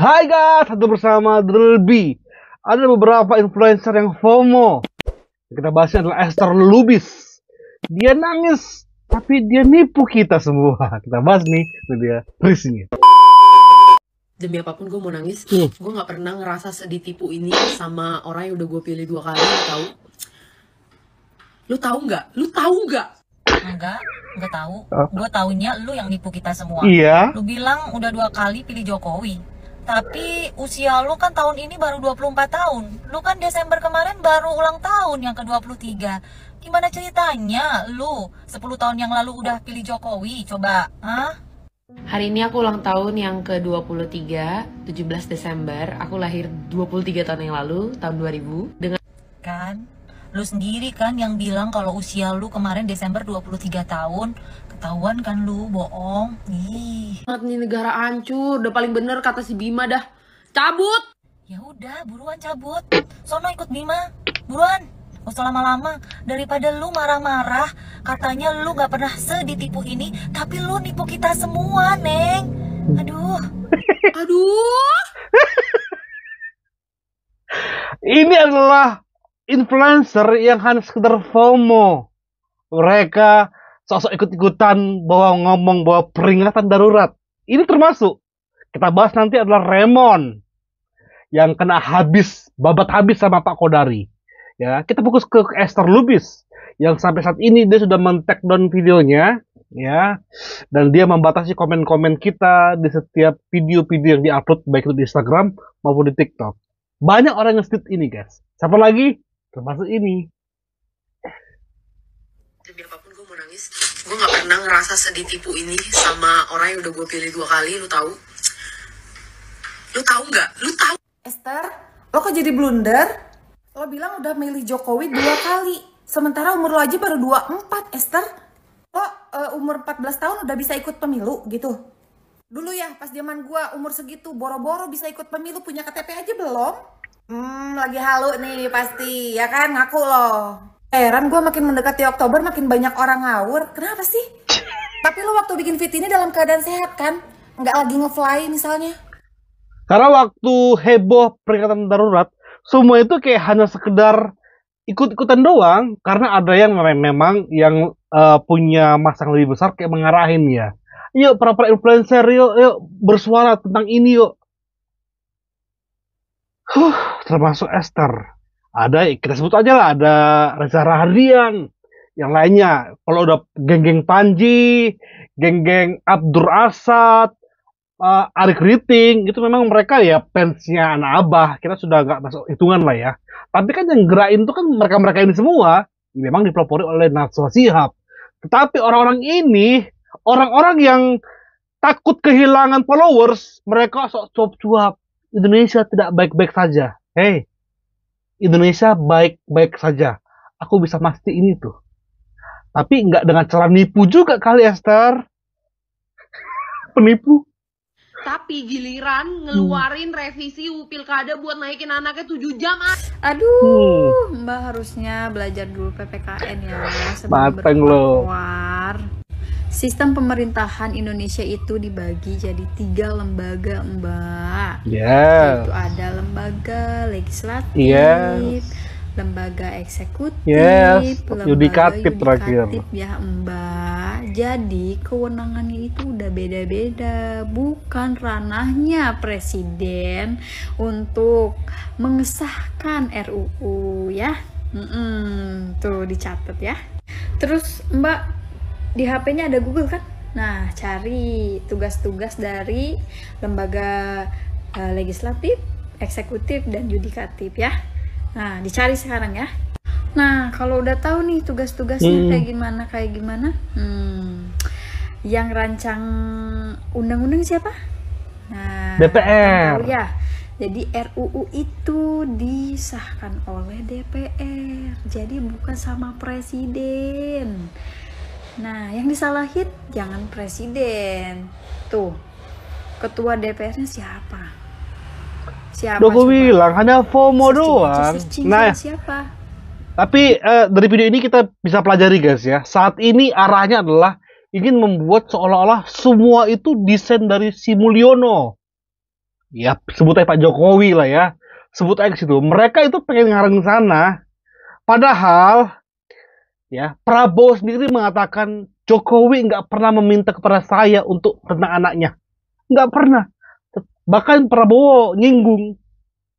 Hai guys, satu bersama Drelby. Ada beberapa influencer yang FOMO. Kita bahasnya adalah Esther Lubis. Dia nangis, tapi dia nipu kita semua. Kita bahas nih, itu dia risnya. Demi apapun gue mau nangis. Gue gak pernah ngerasa sedih tipu ini sama orang yang udah gue pilih 2 kali. Lu tahu nggak? Enggak tahu. Gue taunya lu yang nipu kita semua. Iya. Lu bilang udah 2 kali pilih Jokowi. Tapi usia lu kan tahun ini baru 24 tahun. Lu kan Desember kemarin baru ulang tahun yang ke-23. Gimana ceritanya lu 10 tahun yang lalu udah pilih Jokowi? Coba, Hari ini aku ulang tahun yang ke-23, 17 Desember. Aku lahir 23 tahun yang lalu, tahun 2000. Dengan Kan lu sendiri kan yang bilang kalau usia lu kemarin Desember 23 tahun. Ketahuan kan lu bohong. Ih. banget nih negara hancur. Udah paling bener kata si Bima dah. Cabut! Ya udah, buruan cabut. Sono ikut Bima. Buruan. Gak usah lama-lama. Daripada lu marah-marah, katanya lu gak pernah sedih tipu ini, tapi lu nipu kita semua, Neng. Aduh. Ini adalah influencer yang hanya sekedar FOMO. Mereka sosok ikut-ikutan ngomong bahwa peringatan darurat. Ini termasuk. Kita bahas nanti adalah Remon yang kena babat habis sama Pak Kodari. Ya, kita fokus ke Esther Lubis yang sampai saat ini dia sudah men-take down videonya, ya, dan dia membatasi komen-komen kita di setiap video-video yang diupload baik itu di Instagram maupun di TikTok. Banyak orang yang stit ini, guys. Siapa lagi? Termasuk ini. Demi apapun gue mau nangis. Gue gak pernah ngerasa sedih tipu ini sama orang yang udah gue pilih 2 kali. Lu tahu nggak? Esther, lo kok jadi blunder? Lo bilang udah milih Jokowi 2 kali. Sementara umur lo aja baru 24, Esther. Lo umur 14 tahun udah bisa ikut pemilu gitu. Dulu ya, pas zaman gua umur segitu, boro-boro bisa ikut pemilu, punya KTP aja belum? Lagi halu nih pasti, ya kan? Ngaku lo. Heran gua makin mendekati Oktober makin banyak orang ngawur. Kenapa sih? Tapi lo waktu bikin fit ini dalam keadaan sehat kan? Nggak lagi nge-fly misalnya. Karena waktu heboh peringatan darurat, semua itu kayak hanya sekedar ikut-ikutan doang, karena ada yang memang yang punya masa yang lebih besar kayak mengarahin ya. Yuk para influencer, yuk bersuara tentang ini yuk. Termasuk Esther. Ada, kita sebut aja lah, ada Reza Rahardian, yang lainnya. Kalau udah geng-geng Panji, geng-geng Abdur Asad, Arik Riting, itu memang mereka ya fansnya anak abah. Kita sudah nggak masuk hitungan lah ya. Tapi kan yang gerakin itu kan mereka-mereka ini semua memang dipelopori oleh Najwa Shihab. Tetapi orang-orang ini, orang-orang yang takut kehilangan followers, mereka sok cuap-cuap. Indonesia tidak baik-baik saja. Hey, Indonesia baik-baik saja. Aku bisa pasti ini tuh. Tapi nggak dengan cara nipu juga kali, Esther. Penipu. Tapi giliran ngeluarin revisi pilkada buat naikin anaknya 7 jam. Aduh, Mbak harusnya belajar dulu PPKN ya sebelum Mateng lo. berkeluar. Sistem pemerintahan Indonesia itu dibagi jadi 3 lembaga, Mbak. Yes. Yaitu ada lembaga legislatif, Yes. lembaga eksekutif, Yes. lembaga Yudikatif terakhir. ya, Mbak. Jadi kewenangannya itu udah beda-beda, bukan ranahnya presiden untuk mengesahkan RUU ya. Tuh dicatat ya. Terus Mbak di HP-nya ada Google kan? Nah, cari tugas-tugas dari lembaga legislatif, eksekutif, dan yudikatif ya. Nah, dicari sekarang ya. Nah, kalau udah tahu nih tugas-tugasnya kayak gimana, yang rancang undang-undang siapa? Nah, DPR. tahu ya. Jadi RUU itu disahkan oleh DPR. Jadi bukan sama presiden. Nah, yang disalahin jangan presiden. Tuh, ketua DPR-nya siapa? Udah gue bilang hanya FOMO doang. Nah, siapa? tapi dari video ini kita bisa pelajari guys ya. Saat ini arahnya adalah ingin membuat seolah-olah semua itu desain dari si Mulyono. Ya sebut aja Pak Jokowi lah ya, sebut aja ke situ. Mereka itu pengen ngarang sana, padahal ya Prabowo sendiri mengatakan Jokowi nggak pernah meminta kepada saya untuk tentang anaknya, nggak pernah. Bahkan Prabowo nyinggung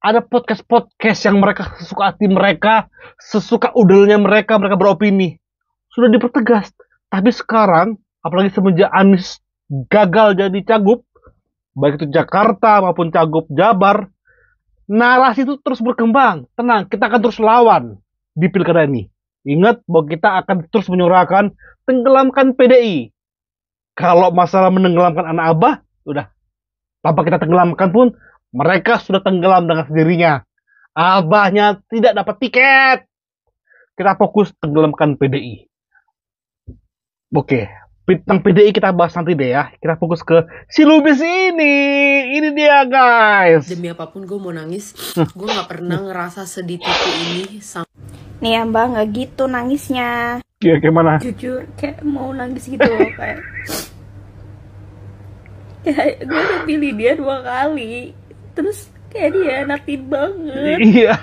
ada podcast-podcast yang mereka sesuka hati mereka, sesuka udelnya mereka, mereka beropini. Sudah dipertegas. Tapi sekarang, apalagi semenjak Anies gagal jadi cagup, baik itu Jakarta maupun cagup Jabar, narasi itu terus berkembang. Tenang, kita akan terus lawan di pilkada ini. Ingat bahwa kita akan terus menyuarakan tenggelamkan PDI. Kalau masalah menenggelamkan anak abah, udah. Tanpa kita tenggelamkan pun, mereka sudah tenggelam dengan sendirinya. Abahnya tidak dapat tiket. Kita fokus tenggelamkan PDI. Oke, tentang PDI kita bahas nanti deh ya. Kita fokus ke si Lubis ini. Ini dia guys. Demi apapun gue mau nangis. Gue gak pernah ngerasa sedih tipe ini sama. Nih ya mbak, nggak gitu nangisnya. Ya gimana? Jujur kayak mau nangis gitu loh, kayak ya gue udah pilih dia 2 kali, terus kayak dia natin banget. Iya.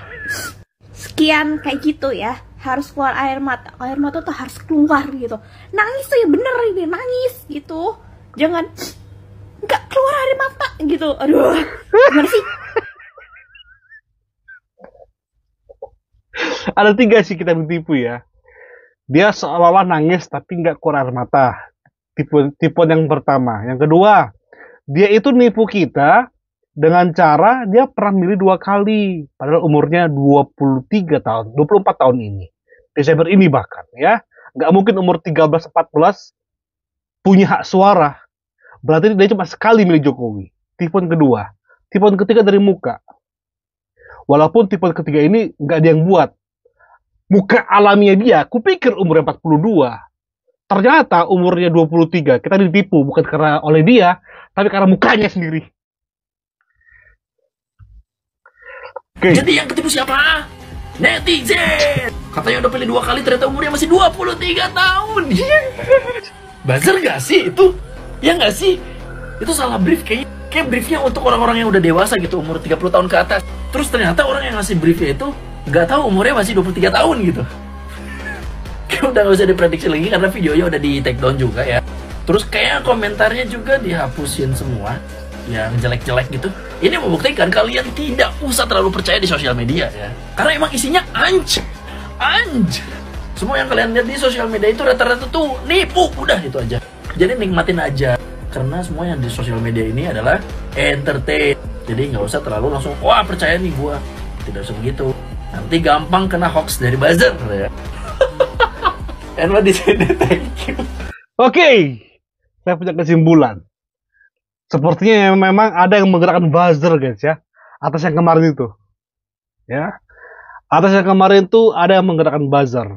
Sekian kayak gitu ya, harus keluar air mata tuh harus keluar gitu. Nangis tuh ya bener ini, nangis gitu, jangan nggak keluar air mata gitu. Aduh, gimana sih? Ada 3 sih kita ditipu ya. Dia seolah-olah nangis tapi nggak keluar air mata. Tipe yang pertama. Yang kedua, dia itu nipu kita dengan cara dia pernah milih 2 kali. Padahal umurnya 23 tahun, 24 tahun ini. Desember ini bahkan ya. Nggak mungkin umur 13-14 punya hak suara. Berarti dia cuma sekali milih Jokowi. Tipe kedua. Tipe ketiga dari muka. Walaupun tipe ketiga ini nggak ada yang buat. Muka alaminya dia, kupikir umurnya 42. Ternyata umurnya 23. Kita ditipu bukan karena oleh dia, tapi karena mukanya sendiri. Oke. Jadi yang ketipu siapa? Netizen. Katanya udah pilih 2 kali, ternyata umurnya masih 23 tahun. Buzzer gak sih itu? Ya gak sih? Itu salah brief kayaknya. Kayak briefnya untuk orang-orang yang udah dewasa gitu, umur 30 tahun ke atas. Terus ternyata orang yang ngasih briefnya itu gak tahu umurnya masih 23 tahun gitu. Kayak udah gak usah diprediksi lagi karena videonya udah di take down juga ya. Terus kayak komentarnya juga dihapusin semua, yang jelek-jelek gitu. Ini membuktikan kalian tidak usah terlalu percaya di sosial media ya. Karena emang isinya anj. Semua yang kalian lihat di sosial media itu rata-rata tuh nipu, udah itu aja. Jadi nikmatin aja. Karena semua yang di sosial media ini adalah entertain. Jadi nggak usah terlalu langsung, wah percaya nih gua. Tidak usah begitu. Nanti gampang kena hoax dari buzzer ya. And what is it? Thank you. Oke. Saya punya kesimpulan. Sepertinya memang ada yang menggerakkan buzzer guys ya. Atas yang kemarin itu. Ya. Atas yang kemarin itu ada yang menggerakkan buzzer.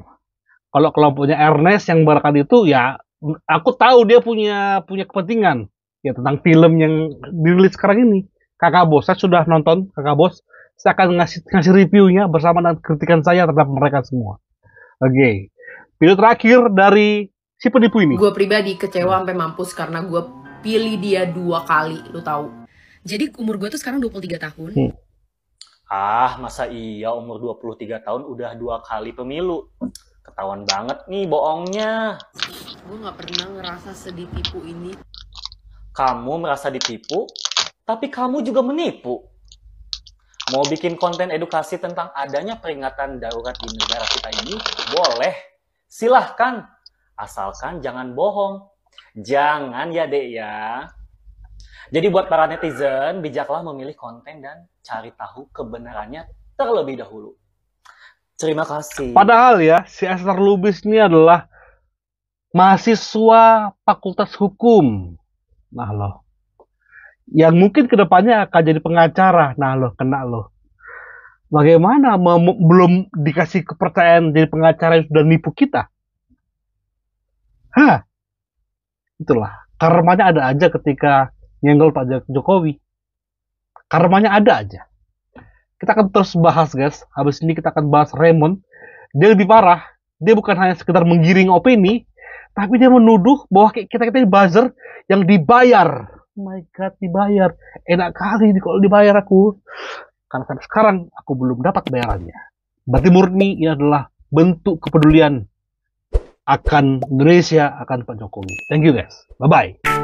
Kalau kelompoknya Ernest yang menggerakkan itu ya, aku tahu dia punya kepentingan ya tentang film yang dirilis sekarang ini. Kakak Bos, saya sudah nonton Kakak Bos. Saya akan ngasih reviewnya bersama dengan kritikan saya terhadap mereka semua. Oke. Video terakhir dari si penipu ini. Gue pribadi kecewa sampai mampus karena gue pilih dia 2 kali, lu tahu. Jadi umur gue tuh sekarang 23 tahun. Ah, masa iya umur 23 tahun udah 2 kali pemilu? Ketahuan banget nih bohongnya. Gue gak pernah ngerasa sedih tipu ini. Kamu merasa ditipu, tapi kamu juga menipu. Mau bikin konten edukasi tentang adanya peringatan darurat di negara kita ini? Boleh. Silahkan. Asalkan jangan bohong. Jangan ya dek ya. Jadi buat para netizen, bijaklah memilih konten dan cari tahu kebenarannya terlebih dahulu. Terima kasih. Padahal ya, si Esther Lubis ini adalah mahasiswa Fakultas Hukum. Nah loh. Yang mungkin kedepannya akan jadi pengacara. Nah loh, kena loh. Bagaimana belum dikasih kepercayaan jadi pengacara yang sudah nipu kita? Hah? Itulah. Karmanya ada aja ketika nyenggol Pak Jokowi. Karmanya ada aja. Kita akan terus bahas guys. Habis ini kita akan bahas Raymond. Dia lebih parah. Dia bukan hanya sekedar menggiring opini, tapi dia menuduh bahwa kita ini buzzer yang dibayar. my god, dibayar. Enak kali nih kalau dibayar aku. Karena sampai sekarang aku belum dapat bayarannya. Berarti murni ini adalah bentuk kepedulian akan Indonesia, akan Pak Jokowi. Thank you guys. Bye-bye.